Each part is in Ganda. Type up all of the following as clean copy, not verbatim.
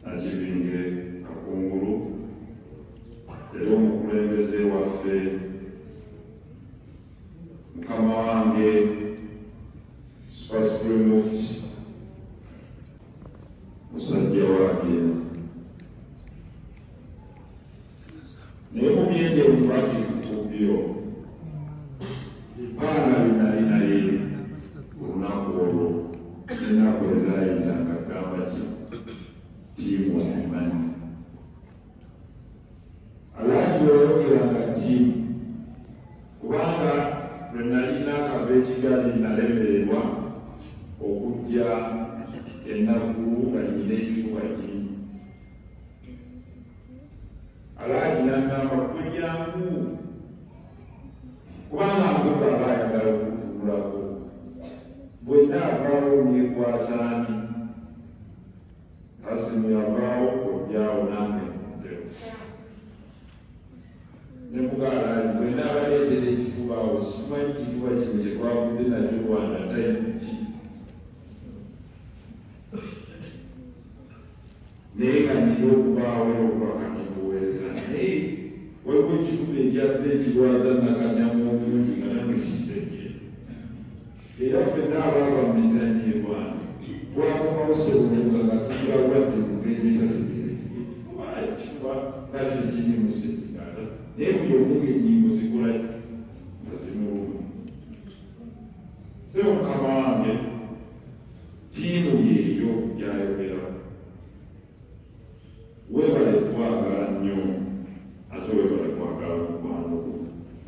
Nakibinge akungulu era omukulembeze waffe mukama wange Super Mufuti musajja wagenzi naye mu byenge omubatiifu ku byo paana linali naye olunaku olwo ennaku ezayitanga gamba ki tiimu omumanyi alaaki weyogeranga tiimu kubanga lwe nalina akava ekigali nalemererwa okujja ennaku nga nyina ekifuba kingi alaaki nangamba kujjangu kubanga mbuga aba ayagala okutuulako bwenna avaawo nekwasaani kasimu yavaawo ojjaawo nange muteo nemugalaali bwenna abaleetera ekifuba awo simanyi kifuba kino kyetwavudde nakyo rwanda tayikuki naye nga nina okubaawo olwaka nebuweereza naye waliwo ekifuba ekyaze ekirwaza nakanyamu obulungi nga nange sitekye era ffenna abaava mu mizanyo erwanda twakomawo sebuluga nga tutulabwadde kugenje tategerekire ekifuba kati kirimu sekiganda naye buli omunga ennyingo zikolaki nga zimuluma se mukama wange tiimu yeeyo gyayogeraku webale twagala nnyo ate webale kwagala mukwano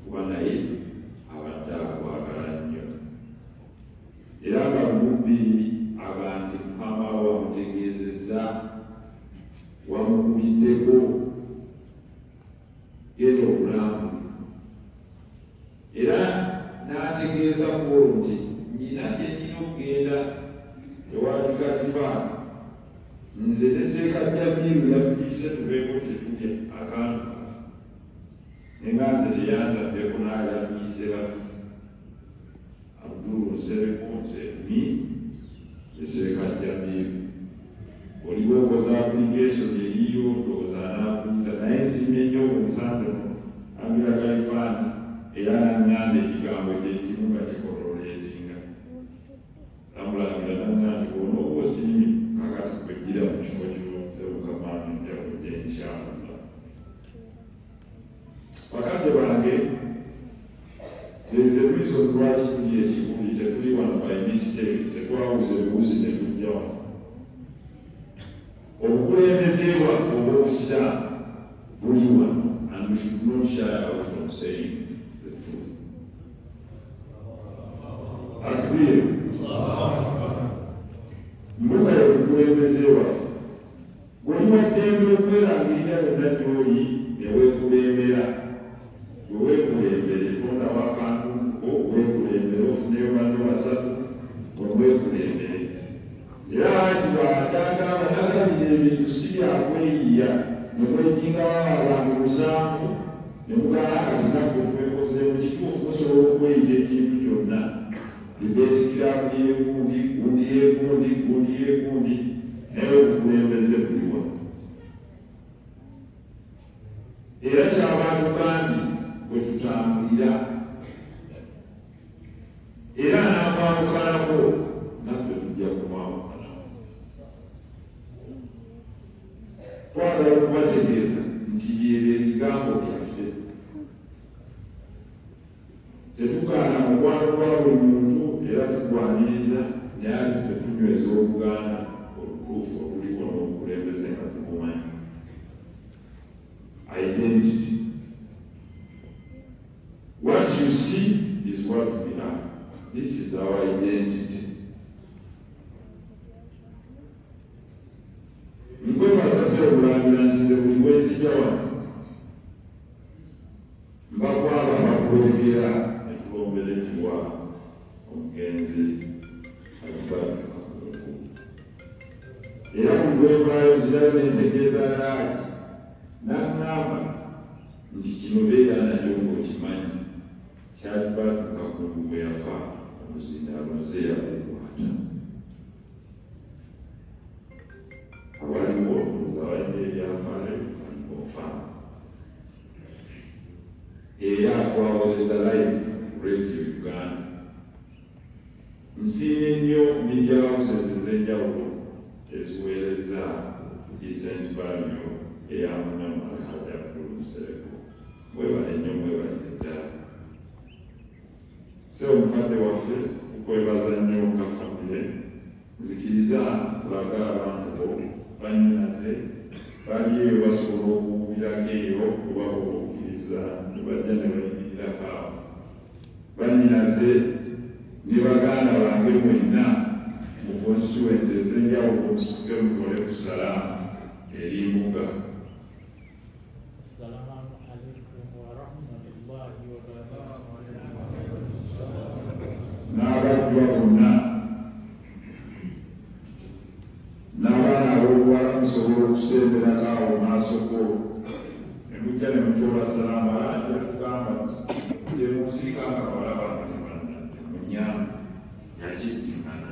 kuba naye abadde akwagala nnyo era nga mubbiri abantu mukama wamutegeezezza wamukubiddeko genda obulamu era n'ategeeza kuolo nti nyina gyenyina okugenda ewali kalifaani nze ne Seekajjamiru yatuliise tubeeko kyetulya akantu nenga nze teyantaddeko naye yatuliise babiri Abdul Nsereko nze ni Seekajjamiru oliwo okoza application eyiyo ndowooza anaakuyita naye nsiimye nnyo omusanze angira kalifaani era naŋŋamba ekigambo kyekimu nga kikololeetinga namulangira naŋŋa nti bona oba osiimye kakati kwejjira mu kifo kino sebukamaani njakujja enkyamula bakadde bange there's a reason lwaki tuli ekibuli tetuli wano by mistake tetwawuza ebiwuzi ne tujja wano obukulembeze bwaffe obw'obusiraamu buli wano and we should not shy out from saying the truth. Takbir. Mbuga y'obukulembeze waffe goliwa ddembe okwerangirira yonna gy'oli ne weekulembera gwe weekulembere tondawo akantu ko weekulembere ofuneyo banne basatu weekulembere era hati bw'atagamba nagabira ebintu si byakweyiya ne mwejingawo abantu musanvu ne mugamba kati naffe twekozeemu kituufu musobola okweyita ekintu kyonna libeetikiraku yegundi gundi yegundi gundi yegundi naye obukulembeze buliwa era ky'abantu bambi bwe tutambulira era anaamwawukanako naffe tujja kumwawukanako twagala okubategeeza nti byebyo ebigambo byaffe tetugaana mukwano gwa buli muntu era tugwaniriza naye ati ffe tunyweza oluganda olutuufu oluliko n'obukulembeze nga tukumanyi identity. What you see is what we are. This is our identity. Nkwebaza Omulangira nti nze buli bwenzija wano mbakwaba bakuberekera netulomberekiwa omugenzi Alopedde era buli lwevaayo nzirayo nentegeeza laali n'aŋŋamba nti kino beera nakyo ng'okimanyi kyalibatuka ku bwe yafa omuzindaalo nze yakukwata twaweereza live radio Uganda. Nsiimye nnyo media houses ez'enjawulo eziweereza decent value eya munnamawanga Abdul Nsereko. Mwebale nnyo, mwebale ddala. Se omukadde waffe tukwebaza nnyo nga famire. Nzikiriza kulaga abantu bo bannyinaze bali eyo basobola okuwubirako eyo obakola okukkiriza ne bajja ne bayimirako awo. Bannyinaze ne baganda bange mwenna mu constituency ez'enjawulo musituke mukole ku salaamu eri mbuga. N'abajjwa bonna n'abaana ab'obuwala musobola okusemberako awo maaso go ne mujja ne mutuula salaamu ajja tugamba nti temunsirikanga bawala bange tebanadde munyama yakijjingana.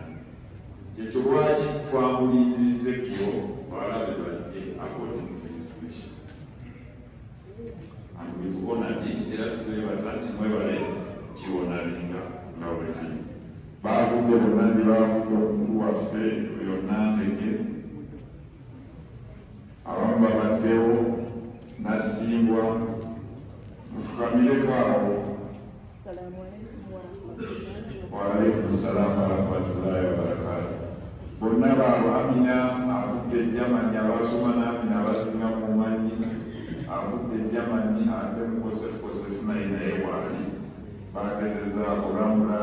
Kyekyo lwaki twamulizizza ekiro bawala be badde according to information. And we've honored it era twebaza nti mwebale kiwonalinga nga bwe kiri. Baavudde bonna gye baavudde omukulu waffe oyo Nantege, abamu babaddewo nasimbwa mufukamireko awo. Waalaikum salaamu warahmatullahi wabarakatuh. Bonna baabo Amina avudde Germany, abasoma n'Amina abasinga mumanyi avudde Germany, ate mukosefu naye waali bagezeza okulamula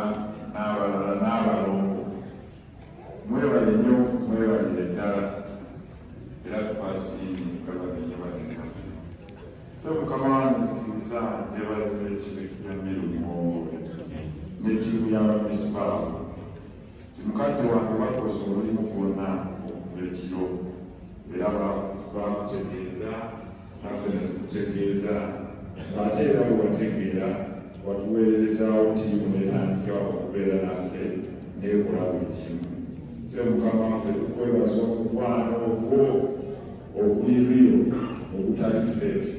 n'abalala n'abalongo. Mwebale nnyo, mwebalire ddala era tupasiini tukabagenye balina. So Mukama wange nzikiriza njebaza ekirefu kya Mirumu ne ttiimu y'abamunisipaalu ti mukadde wange bakoze omulimu gwonna okuva ekiro era bakutegeeza naffe ne tukutegeeza ate era bwe wategeera watuweerezaawo ttiimu netandika okubeera naffe neekola buli kimu. Se Mukama waffe tukwebaza omukwano ogwo oguliriyo ogutali feeti.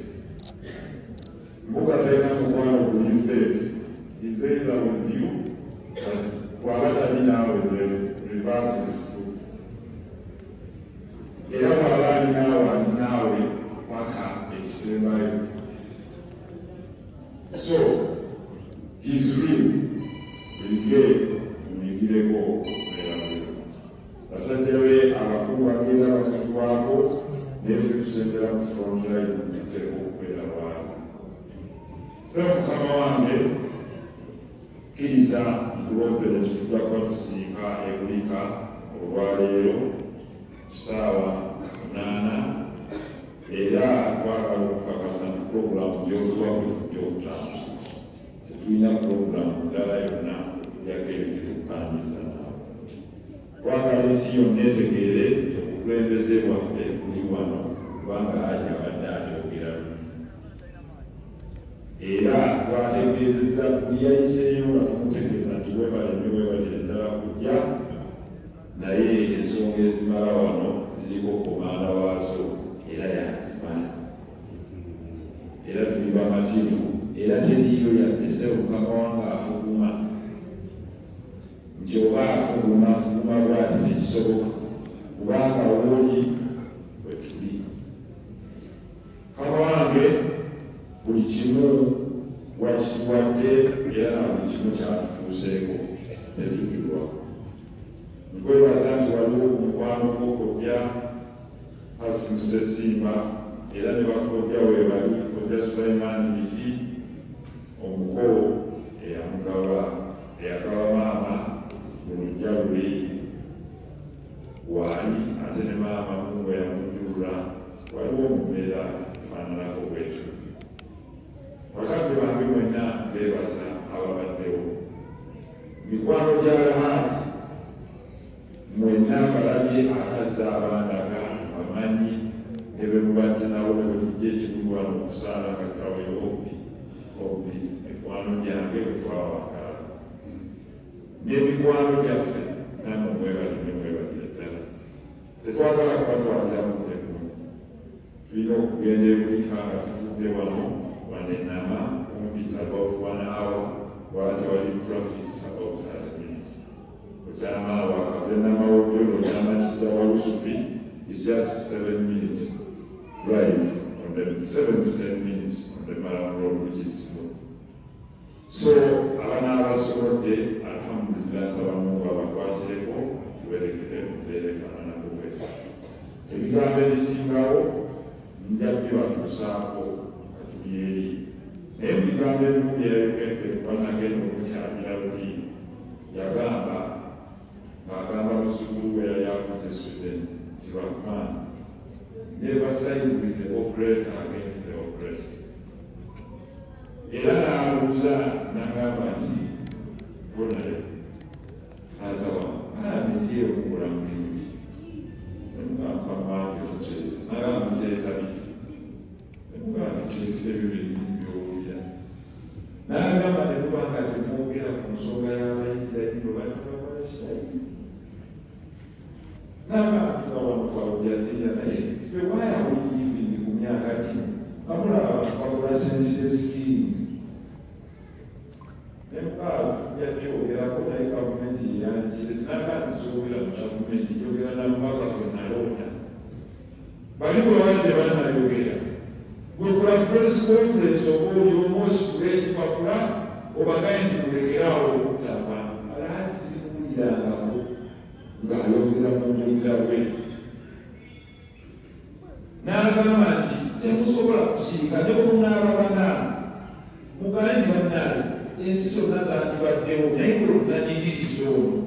Mbuga talina mukwano guli feeti. Is either with you, but Wagatani now with the reverse is true. Era Wabani now and now waka ekisembayo. So, he's real. Buli tumigireko okubeerawo. Basajja be abakulu bagenda batutwako neffe tusembera mu front line tuteeka okubeera bwabo. So Mukama wange kkiriza nkuloope ne tutujja kuba tusiika ebulika olwaleero ssaawa 8 era twagala okukakasa nti puroguramu gy'otuwako tujja okutambula. Tetulina puroguramu ndala yonna okugyako ebyo byetukupangisa naawe. Twagala ensi yonna etegeere obukulembeze bwaffe buli wano kubanga ali abadde atyogera era twategeezezza buli yayiseeyo nga tumutegeeza nti webalire ddala kujja naye ensonga ezimala wano ziriko komanda waazo era yazimala era tuli bamativu era teriyo yadese Mukama wange afuguma nti oba afuguma bwati tekisoboka kubanga wooli bwe tuli. Mukama wange buli kimu wakituwadde era na buli kimu kyatutuuseeko tetujulwa. Nkwebaza nti waliwo omukwano gw'okojja Hasimu Ssesimba era ne bakojja weebali kojja Sulaiman Biti omuko eyagaba maama mu lujja luli waali ate ne maama munwe yamujjulula waliwo omubeera faananako bwetyo. Bakadde bange mwenna beebaza ababaddewo. Mikwano gya Lahadi mwenna balabye akazza abandaga bamanyi ne be mubadde nabo ne bwe tujja ekigulu wano okusaala kakawe obbi mikwano gyange bwe twawakala n'emikwano gyaffe nammwe mwebalire ddala. Tetwagala kubatwalira mu kulemu. Tulina okugenda ebulika nga tuvudde wano wanenama it's about 1 hour, while traffic is about 30 minutes. Ojama wakavena maudyo, ojama chida walusupi, it's just 7 minutes drive on the 7 to 10 minutes on the Maram Road, which is smooth. So, abana abasobodde, alhamdulillah, sabamu abakwatireko, tuberekere muberefaanana bwetu. Ebigambo ebisingawo nja kubibatuusaako katuli eri. Naye ebigambo ebimu byayogedde kubanagenda okukyalira luli yagamba ng'agamba musuku we yali akutte Sweden nti bakman never side with the oppressor against the oppressed. Era n'abuuza n'agamba nti bonale taata wange alamiti okugulamu bingi emugamba mangi okukyesa n'agamba mukyesa biki emugamba tukyesa ebyo byennyini by'owulira n'agamba ne kubanga temwogera ku nsonga y'abaisirayiri bwe bataba abaisirayiri n'abantu wano kwawujazira naye ffe wayawuliyibindi ku myaka gino bamulaba abantu bakola sensitive skills nemukaavu yakyogerako naye gavumenti yeyanjire sinakatisoobera mu gavumenti yogera namubaka kwenalonda bali bwewaze banayogera gwekola press conference oba oli omwositula ekipapula obagaye nti mulekerawo okutaba alaati simuwulirangako ng'ayogera mu njogera bwe n'agamba nti temusobola kusiika ne bwemunaaba banaana mugale nti bannaabe ensi zonna zandibaddewo naye kulutanyigiriza ono